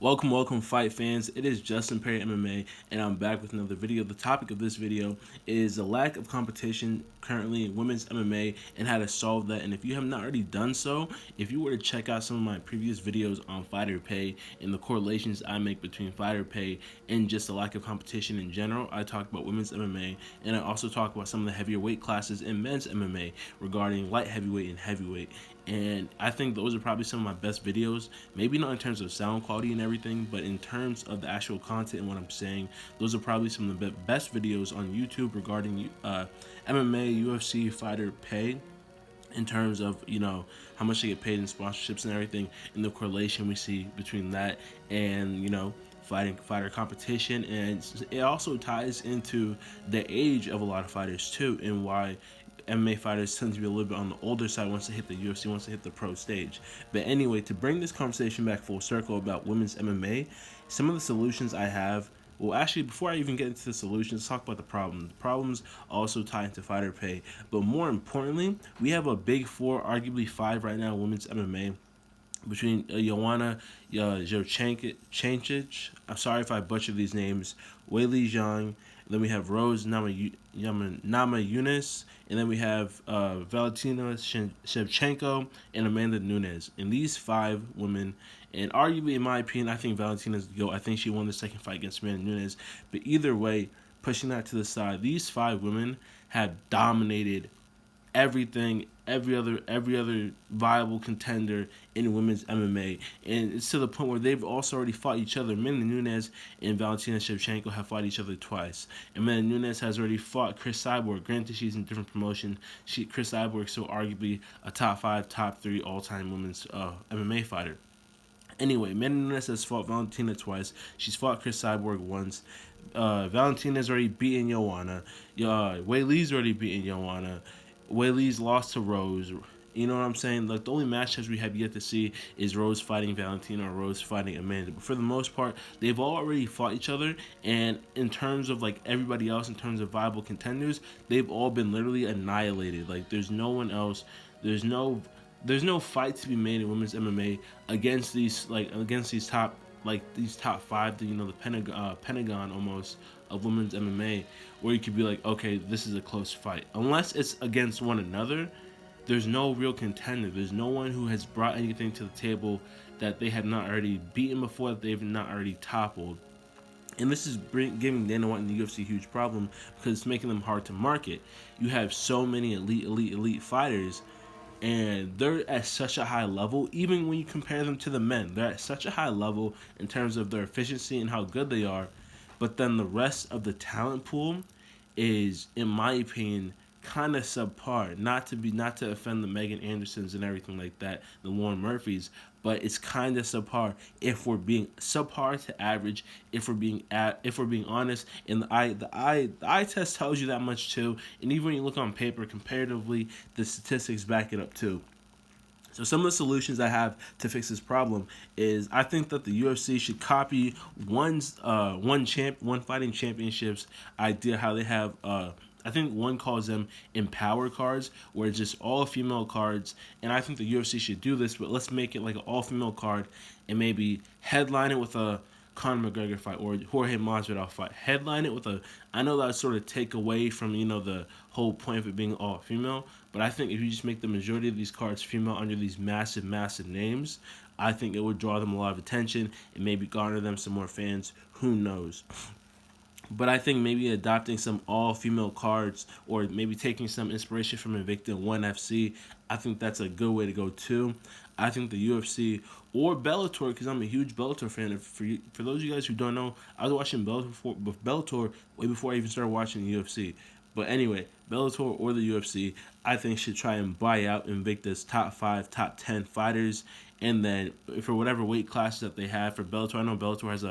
Welcome, fight fans. It is Justin Perry MMA, and I'm back with another video. The topic of this video is the lack of competition currently in women's MMA and how to solve that. And if you have not already done so, if you were to check out some of my previous videos on fighter pay and the correlations I make between fighter pay and just the lack of competition in general, I talked about women's MMA, and I also talk about some of the heavier weight classes in men's MMA regarding light heavyweight and heavyweight. And I think those are probably some of my best videos. Maybe not in terms of sound quality and everything, but in terms of the actual content and what I'm saying, those are probably some of the best videos on YouTube regarding MMA, UFC fighter pay, in terms of how much they get paid in sponsorships and everything, and the correlation we see between that and fighter competition. And it also ties into the age of a lot of fighters too, and why MMA fighters tend to be a little bit on the older side once they hit the UFC, once they hit the pro stage. But anyway, to bring this conversation back full circle about women's MMA, some of the solutions I have. Well, actually, before I even get into the solutions, let's talk about the problems. The problems also tie into fighter pay. But more importantly, we have a big four, arguably five right now, women's MMA between Joanna Jevchenko. I'm sorry if I butcher these names. Weili Zhang. Then we have Rose Namajunas, and then we have Valentina Shevchenko and Amanda Nunes. And these five women, and arguably in my opinion, I think Valentina's the GOAT. I think she won the second fight against Amanda Nunes. But either way, pushing that to the side, these five women have dominated everything, every other viable contender in women's MMA, and it's to the point where they've also already fought each other. Amanda Nunes and Valentina Shevchenko have fought each other twice. Amanda Nunes has already fought Chris Cyborg. Granted, she's in different promotion. Chris Cyborg still arguably a top five, top three all-time women's MMA fighter. Anyway, Amanda Nunes has fought Valentina twice. She's fought Chris Cyborg once. Valentina's already beaten Joanna. Weili's already beaten Joanna. Weili's lost to Rose. You know what I'm saying? Like, the only matchups we have yet to see is Rose fighting Valentina or Rose fighting Amanda. But for the most part, they've all already fought each other. And in terms of like everybody else, in terms of viable contenders, they've all been literally annihilated. Like, there's no one else. There's no there's no fight to be made in women's MMA against these top five, the Pentagon almost of women's MMA, where you could be like, okay, this is a close fight. Unless it's against one another, there's no real contender. There's no one who has brought anything to the table that they have not already beaten before, that they've not already toppled. And this is giving Dana White and the UFC a huge problem because it's making them hard to market. You have so many elite fighters, and they're at such a high level. Even when you compare them to the men, they're at such a high level in terms of their efficiency and how good they are. But then the rest of the talent pool is, in my opinion, kind of subpar. Not to offend the Megan Andersons and everything like that, the Lauren Murphys, but it's kind of subpar. If we're being subpar to average, if we're being honest, and the eye test tells you that much too. And even when you look on paper, comparatively, the statistics back it up too. So some of the solutions I have to fix this problem is, I think that the UFC should copy one fighting championships idea, how they have I think one calls them empower cards, where it's just all female cards. And I think the UFC should do this, but let's make it like an all female card and maybe headline it with a Conor McGregor fight or Jorge Masvidal fight. Headline it with a. I know that sort of take away from the whole point of it being all female, but I think if you just make the majority of these cards female under these massive names, I think it would draw them a lot of attention and maybe garner them some more fans. Who knows? But I think maybe adopting some all-female cards, or maybe taking some inspiration from Invicta 1 FC, I think that's a good way to go too. I think the UFC or Bellator, because I'm a huge Bellator fan. For those of you guys who don't know, I was watching Bellator way before I even started watching the UFC. But anyway, Bellator or the UFC, I think should try and buy out Invicta's top 5, top 10 fighters, and then for whatever weight classes that they have for Bellator. I know Bellator has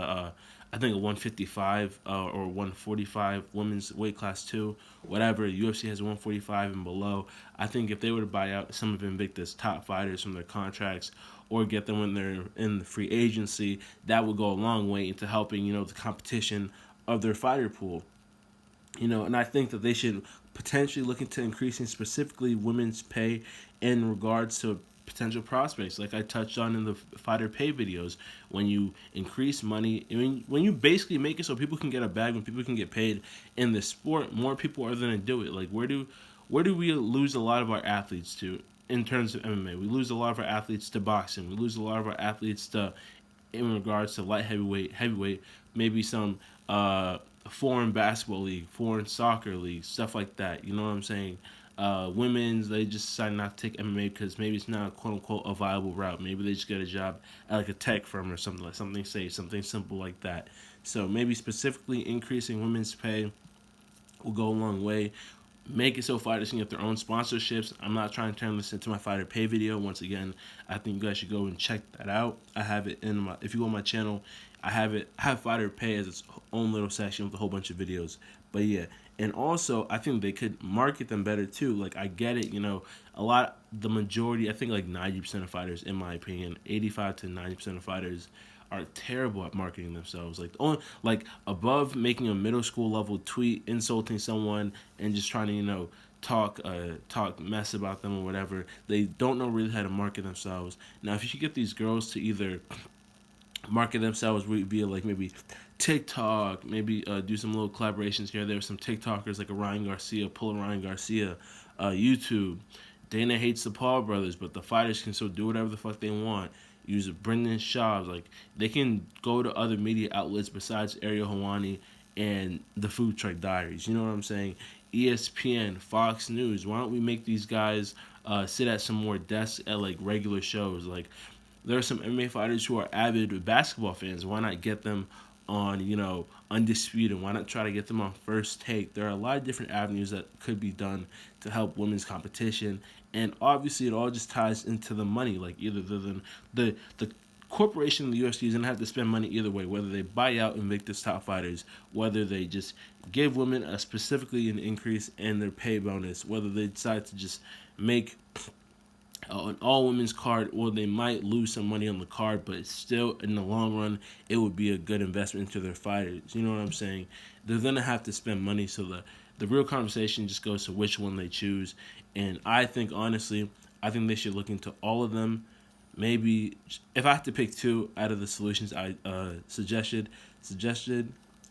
I think a 155 or 145 women's weight class too. Whatever, UFC has 145 and below. I think if they were to buy out some of Invicta's top fighters from their contracts, or get them when they're in the free agency, that would go a long way into helping the competition of their fighter pool. And I think that they should potentially look into increasing specifically women's pay in regards to potential prospects, like I touched on in the fighter pay videos. When you increase money, when you basically make it so people can get a bag, when people can get paid in the sport, more people are going to do it. Like where do we lose a lot of our athletes to in terms of MMA? We lose a lot of our athletes to boxing. We lose a lot of our athletes to, in regards to light heavyweight, maybe some foreign basketball league, foreign soccer league, stuff like that. You know what I'm saying? Women's, they just decide not to take MMA because maybe it's not quote unquote a viable route. Maybe they just get a job at like a tech firm or something, like something safe, something simple like that. So maybe specifically increasing women's pay will go a long way. Make it so fighters can get their own sponsorships. I'm not trying to turn this into my fighter pay video. Once again, I think you guys should go and check that out. I have it in my, if you go on my channel, I have fighter pay as its own little section with a whole bunch of videos. But yeah, and also I think they could market them better too. Like I get it, the majority, I think like 90% of fighters, in my opinion, 85 to 90% of fighters are terrible at marketing themselves. Like only like above making a middle school level tweet insulting someone and just trying to talk mess about them or whatever. They don't know really how to market themselves. Now, if you could get these girls to either market themselves via like maybe TikTok, maybe do some little collaborations here. There's some TikTokers like Ryan Garcia, pull Ryan Garcia, YouTube. Dana hates the Paul brothers, but the fighters can still do whatever the fuck they want. Use Brendan Schaub, like they can go to other media outlets besides Ariel Helwani and the Food Truck Diaries. You know what I'm saying? ESPN, Fox News. Why don't we make these guys sit at some more desks at like regular shows? Like there are some MMA fighters who are avid basketball fans. Why not get them on, Undisputed? Why not try to get them on First Take? There are a lot of different avenues that could be done to help women's competition. And obviously, it all just ties into the money. Like either the corporation in the UFC is gonna have to spend money either way, whether they buy out Invictus top fighters, whether they just give women specifically an increase in their pay bonus, whether they decide to just make an all women's card, or they might lose some money on the card, but still in the long run, it would be a good investment into their fighters. You know what I'm saying? They're gonna have to spend money, so the real conversation just goes to which one they choose. And I think honestly, I think they should look into all of them. Maybe if I have to pick two out of the solutions I suggested,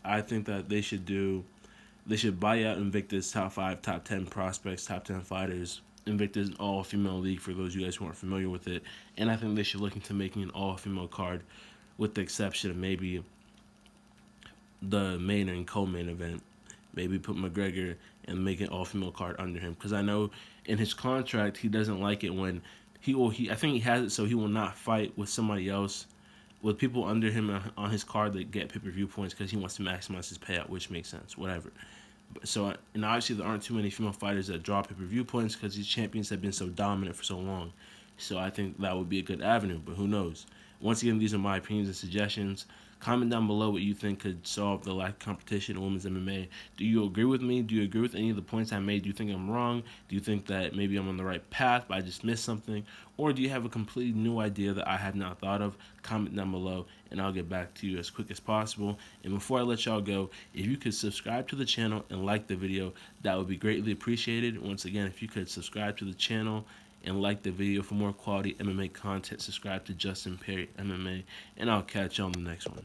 I think that they should buy out Invictus top 5, top 10 prospects, top 10 fighters. Invictus, an all-female league for those of you guys who aren't familiar with it. And I think they should look into making an all-female card, with the exception of maybe the main and co-main event. Maybe put McGregor and make an all-female card under him. Because I know in his contract, he doesn't like it when I think he has it so he will not fight with somebody else, with people under him on his card that get pay-per-view points, because he wants to maximize his payout, which makes sense, whatever. So, and obviously there aren't too many female fighters that draw pay-per-view points because these champions have been so dominant for so long. So I think that would be a good avenue, but who knows? Once again, these are my opinions and suggestions. Comment down below what you think could solve the lack of competition in women's MMA. Do you agree with me? Do you agree with any of the points I made? Do you think I'm wrong? Do you think that maybe I'm on the right path, but I just missed something? Or do you have a completely new idea that I had not thought of? Comment down below, and I'll get back to you as quick as possible. And before I let y'all go, if you could subscribe to the channel and like the video, that would be greatly appreciated. Once again, if you could subscribe to the channel and like the video for more quality MMA content, subscribe to Justin Perry MMA, and I'll catch you on the next one.